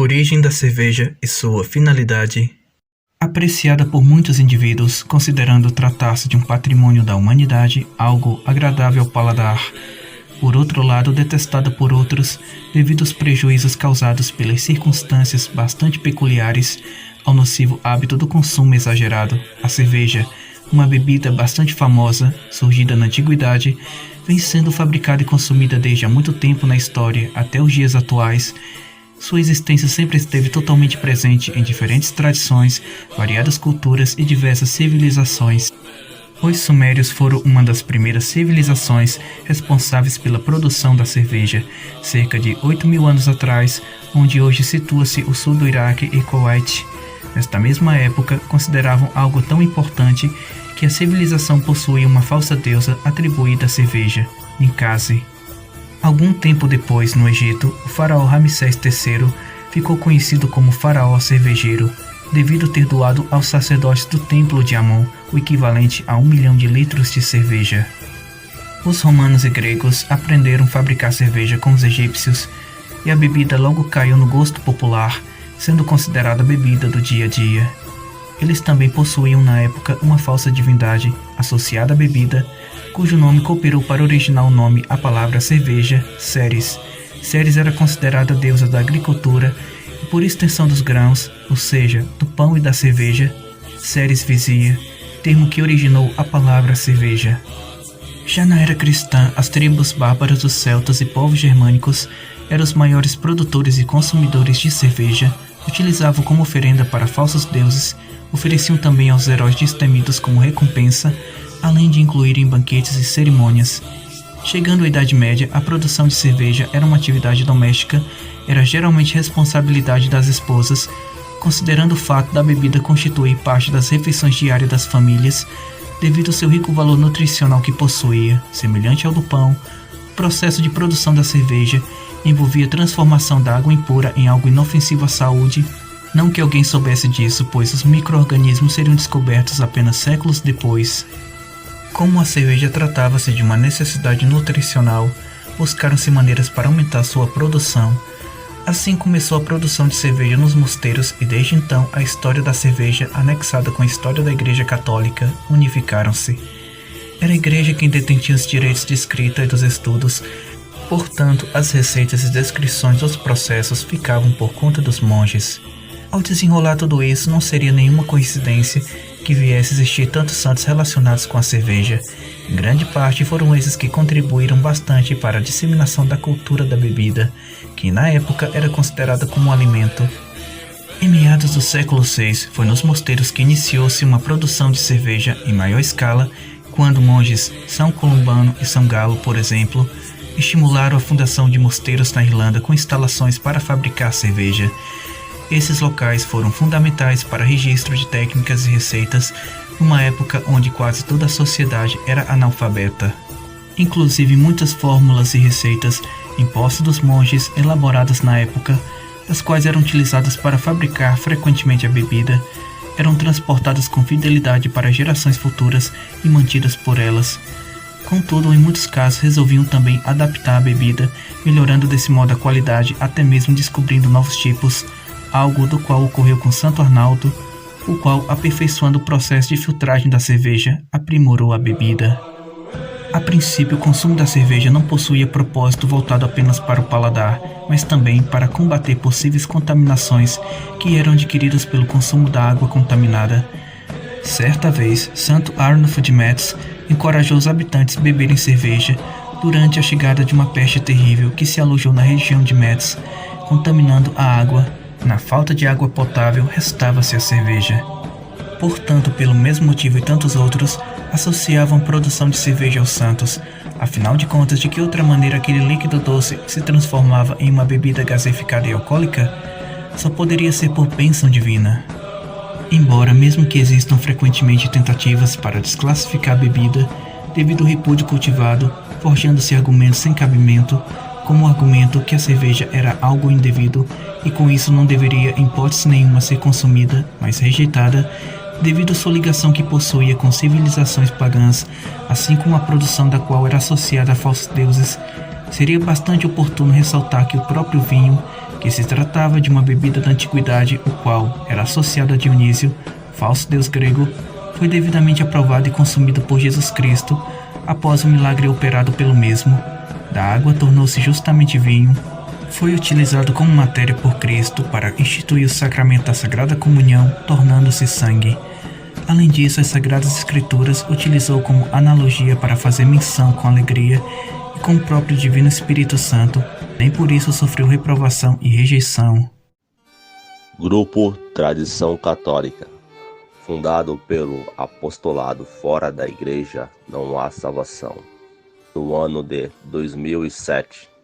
Origem da cerveja e sua finalidade. Apreciada por muitos indivíduos, considerando tratar-se de um patrimônio da humanidade, algo agradável ao paladar. Por outro lado, detestada por outros, devido aos prejuízos causados pelas circunstâncias bastante peculiares ao nocivo hábito do consumo exagerado, a cerveja, uma bebida bastante famosa, surgida na antiguidade, vem sendo fabricada e consumida desde há muito tempo na história até os dias atuais. Sua existência sempre esteve totalmente presente em diferentes tradições, variadas culturas e diversas civilizações. Os sumérios foram uma das primeiras civilizações responsáveis pela produção da cerveja, cerca de 8.000 anos atrás, onde hoje situa-se o sul do Iraque e Kuwait. Nesta mesma época, consideravam algo tão importante que a civilização possuía uma falsa deusa atribuída à cerveja, Ninkasi. Algum tempo depois, no Egito, o faraó Ramsés III ficou conhecido como faraó cervejeiro, devido ter doado aos sacerdotes do templo de Amon o equivalente a 1 milhão de litros de cerveja. Os romanos e gregos aprenderam a fabricar cerveja com os egípcios, e a bebida logo caiu no gosto popular, sendo considerada a bebida do dia a dia. Eles também possuíam na época uma falsa divindade associada à bebida, cujo nome cooperou para originar o nome à palavra cerveja, Ceres. Ceres era considerada a deusa da agricultura e por extensão dos grãos, ou seja, do pão e da cerveja, Ceres Vizia, termo que originou a palavra cerveja. Já na era cristã, as tribos bárbaras dos celtas e povos germânicos eram os maiores produtores e consumidores de cerveja, utilizavam como oferenda para falsos deuses, ofereciam também aos heróis destemidos como recompensa, além de incluir em banquetes e cerimônias. Chegando à Idade Média, a produção de cerveja era uma atividade doméstica, era geralmente responsabilidade das esposas, considerando o fato da bebida constituir parte das refeições diárias das famílias, devido ao seu rico valor nutricional que possuía, semelhante ao do pão. O processo de produção da cerveja envolvia a transformação da água impura em algo inofensivo à saúde. Não que alguém soubesse disso, pois os micro-organismos seriam descobertos apenas séculos depois. Como a cerveja tratava-se de uma necessidade nutricional, buscaram-se maneiras para aumentar sua produção. Assim começou a produção de cerveja nos mosteiros e desde então a história da cerveja, anexada com a história da Igreja Católica, unificaram-se. Era a Igreja quem detinha os direitos de escrita e dos estudos, portanto as receitas e descrições dos processos ficavam por conta dos monges. Ao desenrolar tudo isso, não seria nenhuma coincidência que viesse a existir tantos santos relacionados com a cerveja. Em grande parte foram esses que contribuíram bastante para a disseminação da cultura da bebida, que na época era considerada como um alimento. Em meados do século VI, foi nos mosteiros que iniciou-se uma produção de cerveja em maior escala, quando monges São Columbano e São Galo, por exemplo, estimularam a fundação de mosteiros na Irlanda com instalações para fabricar cerveja. Esses locais foram fundamentais para registro de técnicas e receitas, numa época onde quase toda a sociedade era analfabeta. Inclusive muitas fórmulas e receitas impostas dos monges elaboradas na época, as quais eram utilizadas para fabricar frequentemente a bebida, eram transportadas com fidelidade para gerações futuras e mantidas por elas. Contudo, em muitos casos resolviam também adaptar a bebida, melhorando desse modo a qualidade, até mesmo descobrindo novos tipos, algo do qual ocorreu com Santo Arnaldo, o qual, aperfeiçoando o processo de filtragem da cerveja, aprimorou a bebida. A princípio, o consumo da cerveja não possuía propósito voltado apenas para o paladar, mas também para combater possíveis contaminações que eram adquiridas pelo consumo da água contaminada. Certa vez, Santo Arnulfo de Metz encorajou os habitantes a beberem cerveja durante a chegada de uma peste terrível que se alojou na região de Metz, contaminando a água. Na falta de água potável, restava-se a cerveja. Portanto, pelo mesmo motivo e tantos outros, associavam a produção de cerveja aos santos. Afinal de contas, de que outra maneira aquele líquido doce se transformava em uma bebida gaseificada e alcoólica? Só poderia ser por bênção divina. Embora, mesmo que existam frequentemente tentativas para desclassificar a bebida, devido ao repúdio cultivado, forjando-se argumentos sem cabimento, como o argumento que a cerveja era algo indevido e com isso não deveria em hipótese nenhuma ser consumida, mas rejeitada, devido à sua ligação que possuía com civilizações pagãs, assim como a produção da qual era associada a falsos deuses. Seria bastante oportuno ressaltar que o próprio vinho, que se tratava de uma bebida da antiguidade, o qual era associado a Dionísio, falso deus grego, foi devidamente aprovado e consumido por Jesus Cristo após o milagre operado pelo mesmo. Da água tornou-se justamente vinho, foi utilizado como matéria por Cristo para instituir o sacramento da Sagrada Comunhão, tornando-se sangue. Além disso, as Sagradas Escrituras utilizou como analogia para fazer menção com alegria e com o próprio Divino Espírito Santo, nem por isso sofreu reprovação e rejeição. Grupo Tradição Católica. Fundado pelo apostolado fora da Igreja, não há salvação. No ano de 2007.